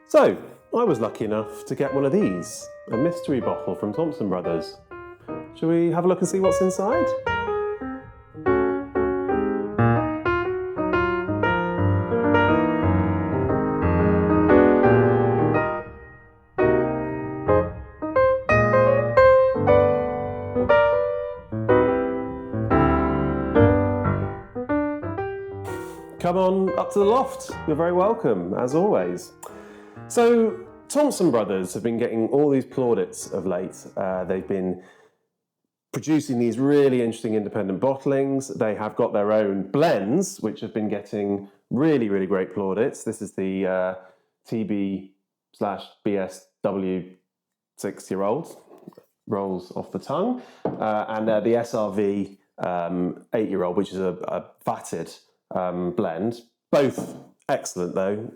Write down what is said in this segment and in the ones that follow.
So, I was lucky enough to get one of these, a mystery bottle from Thompson Brothers. Shall we have a look and see what's inside? Come on up to the loft. You're very welcome, as always. So, Thompson Brothers have been getting all these plaudits of late. They've been producing these really interesting independent bottlings. They have got their own blends, which have been getting really, really great plaudits. This is the TB/BSW 6-year-old, rolls off the tongue, and the SRV 8-year-old, which is a vatted blend. Both excellent though.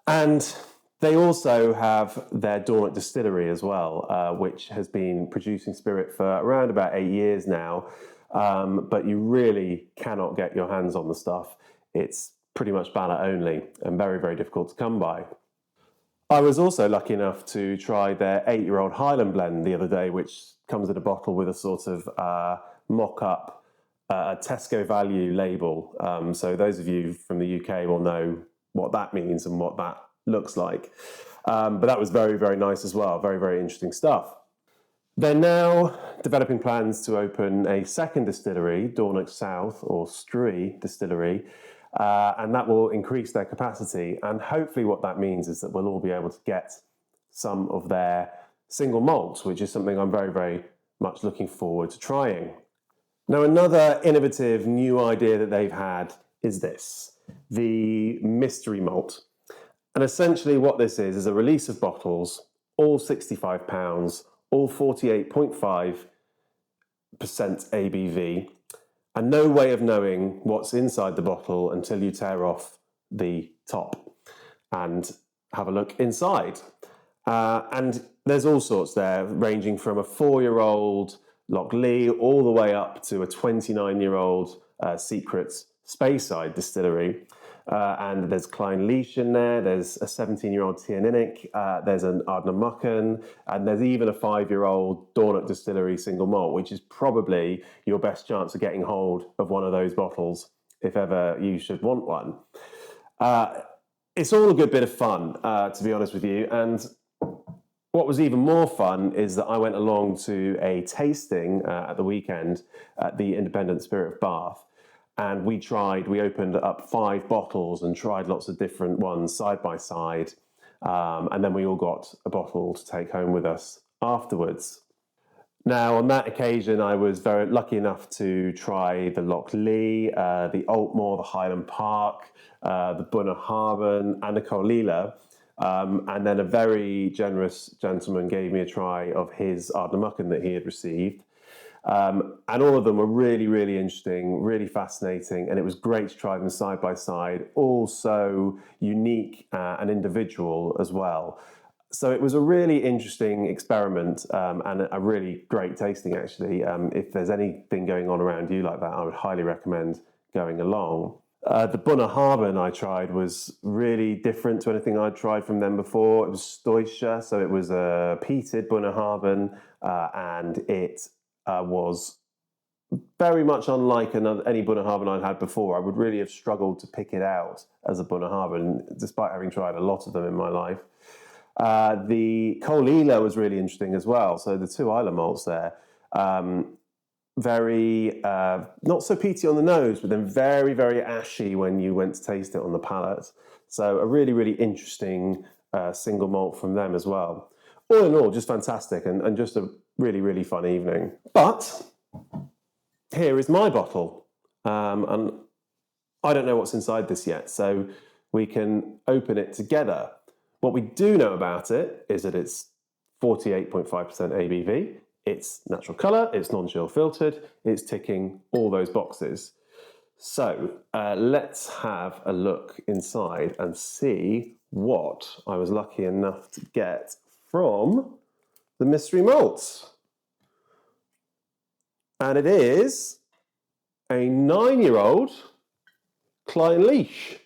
And they also have their Dornoch distillery as well, which has been producing spirit for around about 8 years now. But you really cannot get your hands on the stuff. It's pretty much ballot only and very, very difficult to come by. I was also lucky enough to try their 8-year-old Highland blend the other day, which comes in a bottle with a sort of mock-up Tesco value label. So those of you from the UK will know what that means and what that looks like. But that was very, very nice as well. Very, very interesting stuff. They're now developing plans to open a second distillery, Dornoch South or Stree Distillery, and that will increase their capacity. And hopefully what that means is that we'll all be able to get some of their single malts, which is something I'm very, very much looking forward to trying. Now, another innovative new idea that they've had is this, the mystery malt. And essentially what this is a release of bottles, all £65, all 48.5% ABV, and no way of knowing what's inside the bottle until you tear off the top and have a look inside. And there's all sorts there, ranging from a 4-year-old Loch Lee all the way up to a 29-year-old Secret Speyside distillery. And there's Klein Leash in there, there's a 17-year-old Tianinic, there's an Ardnamurchan, and there's even a 5-year-old Dornoch Distillery single malt, which is probably your best chance of getting hold of one of those bottles if ever you should want one. It's all a good bit of fun, to be honest with you, and what was even more fun is that I went along to a tasting at the weekend at the Independent Spirit of Bath. And we opened up 5 bottles and tried lots of different ones side by side. And then we all got a bottle to take home with us afterwards. Now, on that occasion, I was very lucky enough to try the Loch Lee, the Altmore, the Highland Park, the Bunnahabhain, and the Colila. And then a very generous gentleman gave me a try of his Ardnamurchan that he had received. And all of them were really, really interesting, really fascinating, and it was great to try them side by side, all so unique and individual as well. So it was a really interesting experiment and a really great tasting, actually. If there's anything going on around you like that, I would highly recommend going along. The Bunnahabhain I tried was really different to anything I'd tried from them before. It was Stoischer, so it was a peated Bunnahabhain, and it was very much unlike any Bunnahabhain I'd had before. I would really have struggled to pick it out as a Bunnahabhain, despite having tried a lot of them in my life. The Colila was really interesting as well. So the 2 Islay malts there, very, not so peaty on the nose, but then very, very ashy when you went to taste it on the palate. So a really, really interesting single malt from them as well. All in all, just fantastic and just a really, really fun evening. But here is my bottle. And I don't know what's inside this yet, so we can open it together. What we do know about it is that it's 48.5% ABV, it's natural colour, it's non-chill filtered, it's ticking all those boxes. So let's have a look inside and see what I was lucky enough to get from the mystery malts. And it is a 9-year-old Klein Leash,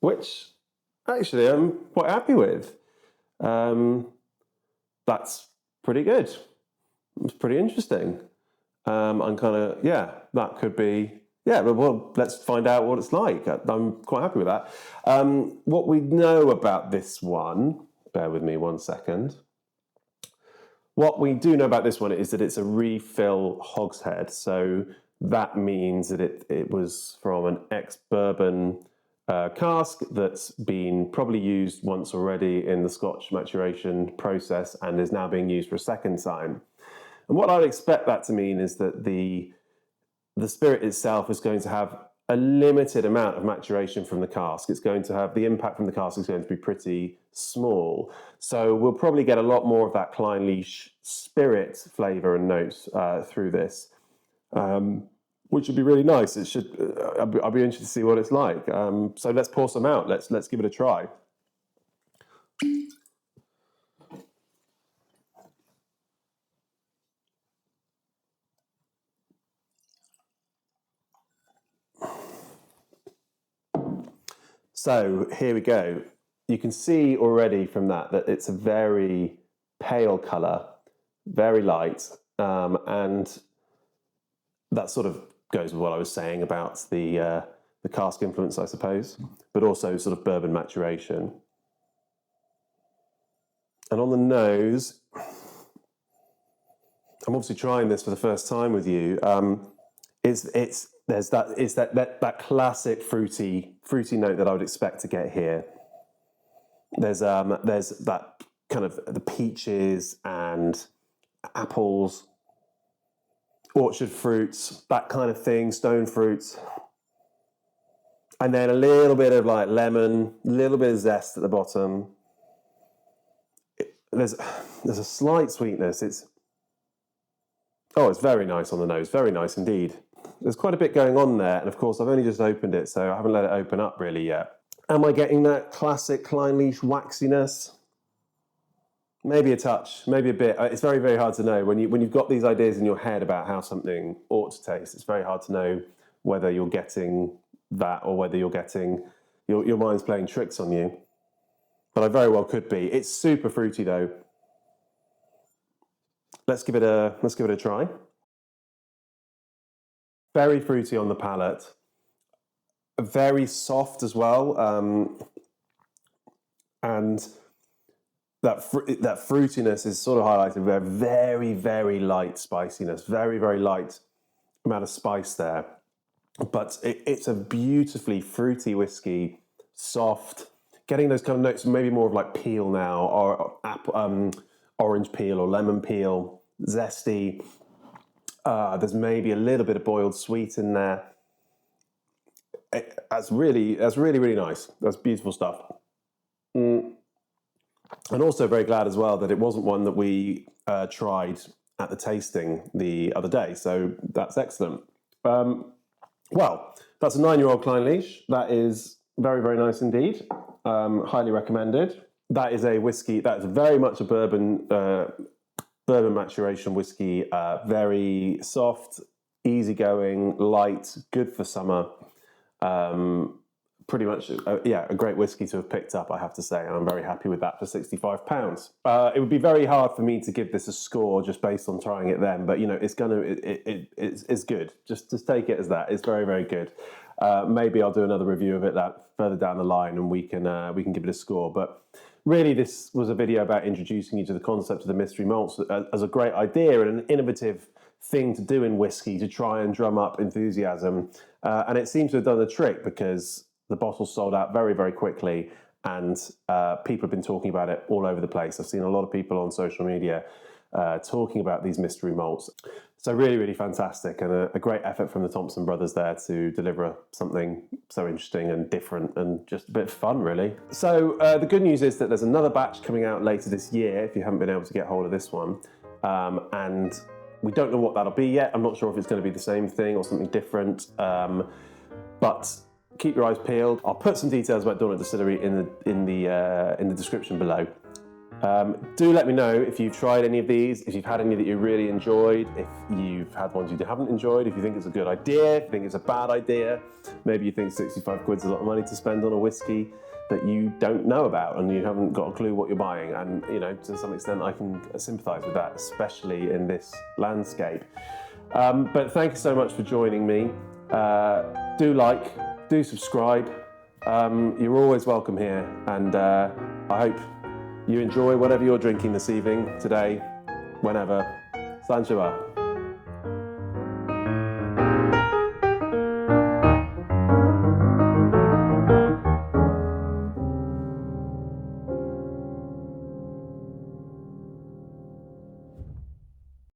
which actually I'm quite happy with. That's pretty good. It's pretty interesting. I'm kind of, yeah, that could be, yeah, well, let's find out what it's like. I'm quite happy with that. What we know about this one, bear with me 1 second. What we do know about this one is that it's a refill hogshead. So that means that it was from an ex-bourbon cask that's been probably used once already in the Scotch maturation process and is now being used for a second time. And what I would expect that to mean is that the spirit itself is going to have a limited amount of maturation from the cask. It's going to have, the impact from the cask is going to be pretty small. So we'll probably get a lot more of that Clynelish spirit flavour and notes through this, which would be really nice. It should. I'll be interested to see what it's like. So let's pour some out. Let's give it a try. So here we go. You can see already from that it's a very pale colour, very light, and that sort of goes with what I was saying about the cask influence, I suppose, but also sort of bourbon maturation. And on the nose, I'm obviously trying this for the first time with you. There's that classic fruity note that I would expect to get here. There's that kind of the peaches and apples, orchard fruits, that kind of thing, stone fruits. And then a little bit of like lemon, a little bit of zest at the bottom. There's a slight sweetness. It's very nice on the nose, very nice indeed. There's quite a bit going on there, and of course I've only just opened it, so I haven't let it open up really yet. Am I getting that classic Clynelish waxiness? Maybe a touch, maybe a bit. It's very, very hard to know. When you've got these ideas in your head about how something ought to taste, it's very hard to know whether you're getting that or whether you're getting your mind's playing tricks on you. But I very well could be. It's super fruity though. Let's give it a try. Very fruity on the palate. Very soft as well, and that fruitiness is sort of highlighted by a very, very light spiciness, very, very light amount of spice there. But it's a beautifully fruity whiskey, soft, getting those kind of notes, maybe more of like peel now, or orange peel or lemon peel, zesty. There's maybe a little bit of boiled sweet in there. That's really, really nice. That's beautiful stuff. And also very glad as well that it wasn't one that we tried at the tasting the other day. So that's excellent. Well, that's a 9-year-old Clynelish. That is very, very nice indeed. Highly recommended. That is a whiskey. That is very much a bourbon maturation whiskey. Very soft, easygoing, light, good for summer. Pretty much, a great whiskey to have picked up, I have to say, and I'm very happy with that for £65. It would be very hard for me to give this a score just based on trying it then, but it's good. Just take it as that. It's very, very good. Maybe I'll do another review of it that further down the line, and we can give it a score. But really, this was a video about introducing you to the concept of the mystery malts as a great idea and an innovative thing to do in whiskey to try and drum up enthusiasm. And it seems to have done the trick because the bottle sold out very, very quickly, and people have been talking about it all over the place. I've seen a lot of people on social media talking about these mystery malts. So really, really fantastic, and a great effort from the Thompson Brothers there to deliver something so interesting and different and just a bit of fun, really. So the good news is that there's another batch coming out later this year, if you haven't been able to get hold of this one. And we don't know what that'll be yet. I'm not sure if it's going to be the same thing or something different. But keep your eyes peeled. I'll put some details about Dornoch Distillery in the description below. Do let me know if you've tried any of these, if you've had any that you really enjoyed, if you've had ones you haven't enjoyed, if you think it's a good idea, if you think it's a bad idea. Maybe you think 65 quid's a lot of money to spend on a whiskey that you don't know about and you haven't got a clue what you're buying. And, you know, to some extent I can sympathise with that, especially in this landscape. But thank you so much for joining me. Do like, do subscribe. You're always welcome here, and I hope you enjoy whatever you're drinking this evening, today, whenever. Sanjiwa.